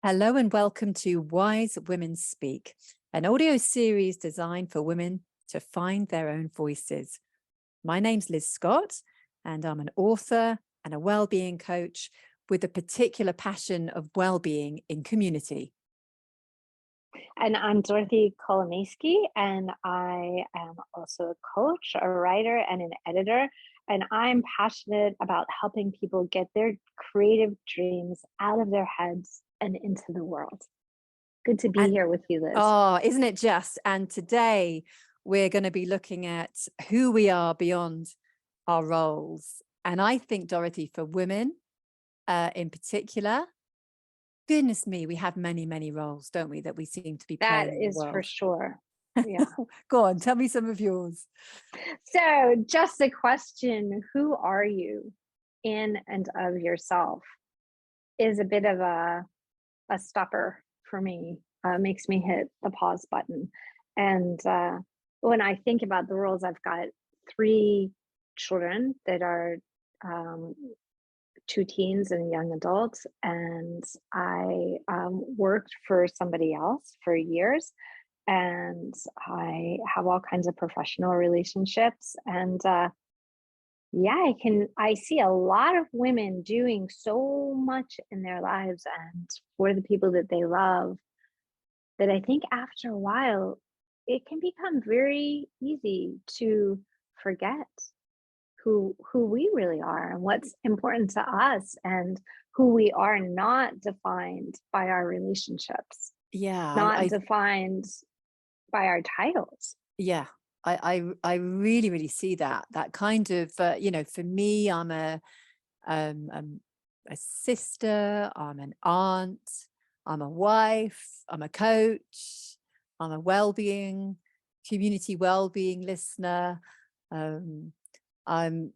Hello and welcome to Wise Women Speak, an audio series designed for women to find their own voices. My name's Liz Scott, and I'm an author and a well-being coach with a particular passion of well-being in community. And I'm Dorothy Kolomeisky, and I am also a coach, a writer, and an editor. And I'm passionate about helping people get their creative dreams out of their heads and into the world. Good to be And here with you, Liz. oh, isn't it just? And today we're going to be looking at who we are beyond our roles. And I think, Dorothy, for women in particular, goodness me, we have many, many roles, don't we, that we seem to be That playing in the is for world. sure. Yeah. Go on, tell me some of yours. So, just a question: who are you in and of yourself? Is a bit of a stopper for me. Makes me hit the pause button. And when I think about the roles, I've got 3 children that are um, 2 teens and a young adult, and I worked for somebody else for years, and I have all kinds of professional relationships. And yeah, I see a lot of women doing so much in their lives and for the people that they love, that I think after a while it can become very easy to forget who we really are and what's important to us, and who we are not defined by our relationships, Yeah, not defined by our titles. yeah, I really, really see that kind of, for me, I'm a sister, I'm an aunt, I'm a wife, I'm a coach, I'm a community well-being listener. Um, I'm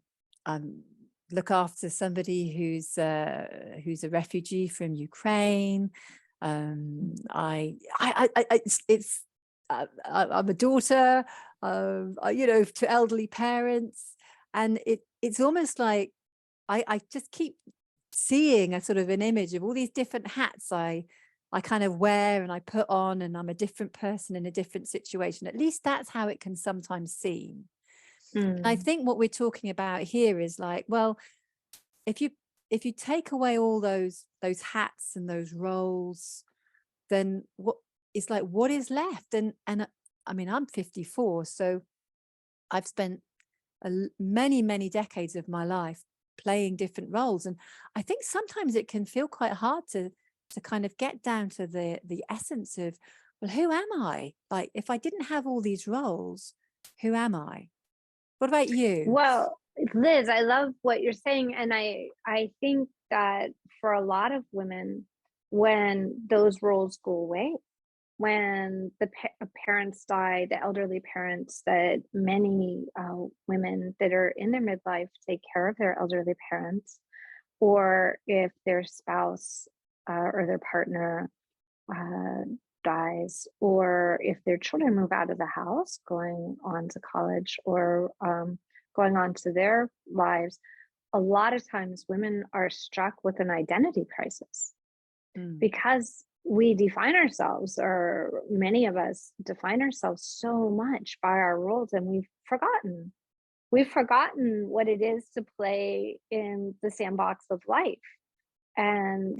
look after somebody who's a refugee from Ukraine. I'm a daughter, to elderly parents, and it's almost like I just keep seeing a sort of an image of all these different hats I kind of wear and I put on, and I'm a different person in a different situation. At least that's how it can sometimes seem. I Mm. think what we're talking about here is like, well, if you take away all those hats and those roles, then what is like what is left? And I mean, I'm 54, so I've spent many, many decades of my life playing different roles, and I think sometimes it can feel quite hard to kind of get down to the essence of, well, who am I? Like, if I didn't have all these roles, who am I? What about you? Well, Liz, I love what you're saying, and I think that for a lot of women, when those roles go away, when the parents die, the elderly parents, that many women that are in their midlife take care of their elderly parents, or if their spouse or their partner uh, dies, or if their children move out of the house, going on to college, or going on to their lives, a lot of times women are struck with an identity crisis, Mm. because we define ourselves, or many of us define ourselves so much by our roles, and we've forgotten what it is to play in the sandbox of life, and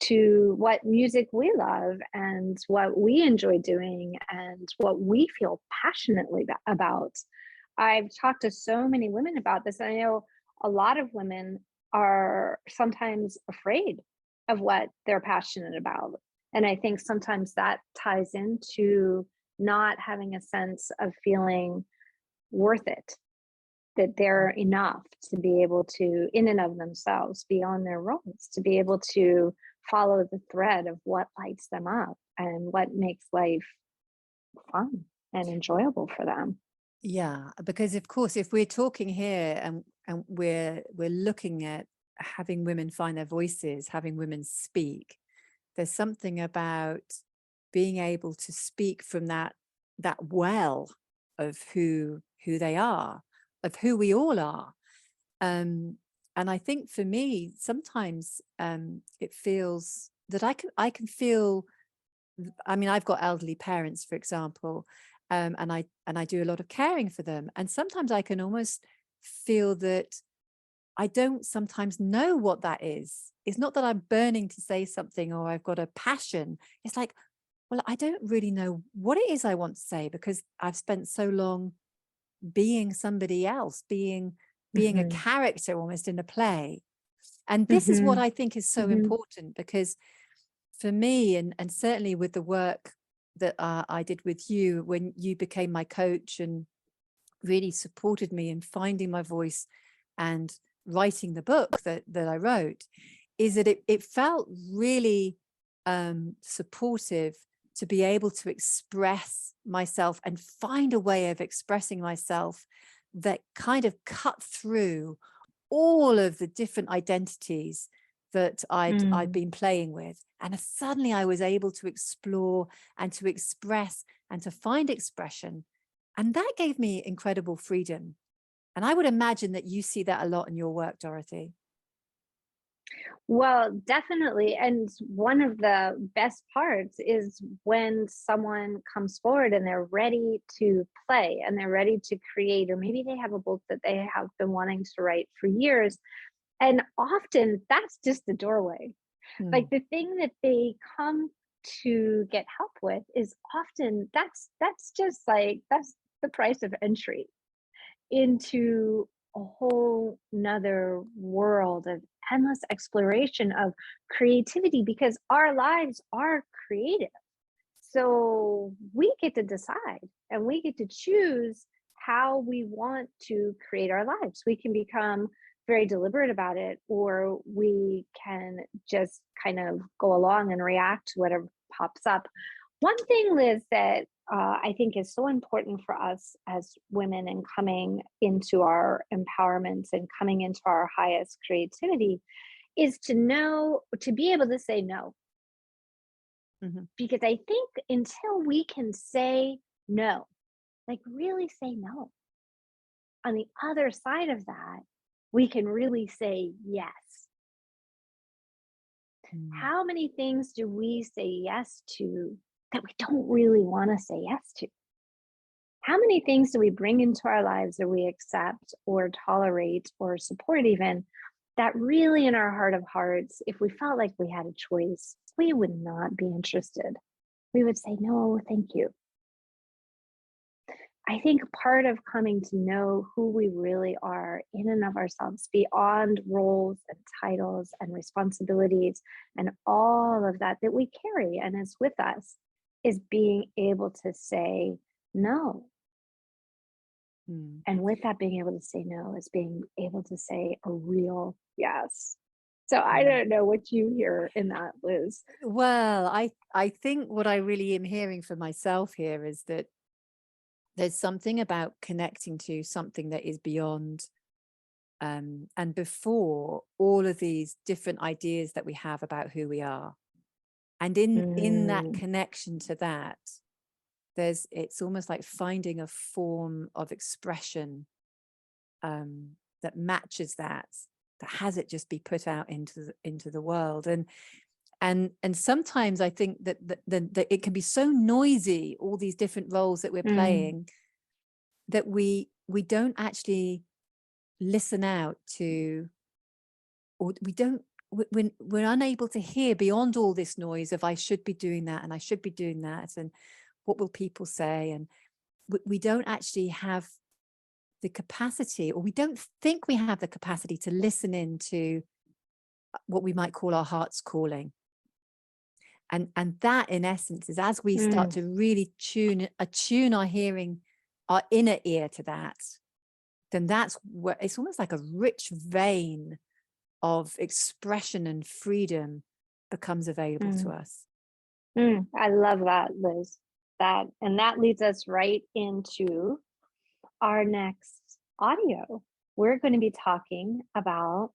to what music we love, and what we enjoy doing, and what we feel passionately about. I've talked to so many women about this, and I know a lot of women are sometimes afraid of what they're passionate about. And I think sometimes that ties into not having a sense of feeling worth it, that they're enough to be able to, in and of themselves, beyond their roles, to be able to follow the thread of what lights them up and what makes life fun and enjoyable for them. Yeah, because of course, if we're talking here and we're looking at having women find their voices, having women speak, there's something about being able to speak from that well of who they are, of who we all are. And I think for me, sometimes it feels that I can feel. I mean, I've got elderly parents, for example, and I do a lot of caring for them, and sometimes I can almost feel that I don't sometimes know what that is. It's not that I'm burning to say something or I've got a passion. It's like, well, I don't really know what it is I want to say because I've spent so long being somebody else, being a Mm-hmm. character almost in a play. And this is what Mm-hmm. I think is so Mm-hmm. important, because for me, and certainly with the work that I did with you when you became my coach and really supported me in finding my voice and writing the book that I wrote, is that it felt really supportive to be able to express myself and find a way of expressing myself that kind of cut through all of the different identities that I'd Mm. been playing with. And suddenly I was able to explore and to express and to find expression. And that gave me incredible freedom. And I would imagine that you see that a lot in your work, Dorothy. Well, definitely. And one of the best parts is when someone comes forward and they're ready to play and they're ready to create, or maybe they have a book that they have been wanting to write for years. And often that's just the doorway. Like Mm, the thing that they come to get help with is often that's just like that's the price of entry into a whole nother world of endless exploration of creativity, because our lives are creative. So we get to decide and we get to choose how we want to create our lives. We can become very deliberate about it, or we can just kind of go along and react to whatever pops up. One thing, Liz, that I think is so important for us as women and coming into our empowerment and coming into our highest creativity is to know, to be able to say no. mhm, Because I think until we can say no, like really say no, on the other side of that, we can really say yes. mm, How many things do we say yes to that we don't really want to say yes to? How many things do we bring into our lives that we accept or tolerate or support, even that really in our heart of hearts, if we felt like we had a choice, we would not be interested? We would say, no, thank you. I think part of coming to know who we really are in and of ourselves, beyond roles and titles and responsibilities and all of that that we carry and is with us, is being able to say no. mm. And with that, being able to say no is being able to say a real yes. So I Mm. don't know what you hear in that, Liz. Well, I think what I really am hearing for myself here is that there's something about connecting to something that is beyond and before all of these different ideas that we have about who we are. And in that Mm, connection to that, it's almost like finding a form of expression that matches that has it just be put out into the world. And sometimes I think that it can be so noisy, all these different roles that we're mm, playing, that we don't actually listen out to, or we don't, we're unable to hear beyond all this noise of I should be doing that and I should be doing that and what will people say, and we don't actually have the capacity, or we don't think we have the capacity to listen into what we might call our heart's calling. And that in essence is, as we start mm, to really attune our hearing, our inner ear to that, then that's where it's almost like a rich vein of expression and freedom becomes available to mm. us. I love that, Liz. That leads us right into our next audio. We're going to be talking about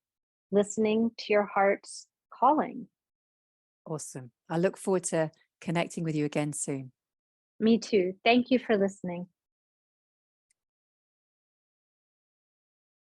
listening to your heart's calling. Awesome. I look forward to connecting with you again soon. Me too. Thank you for listening.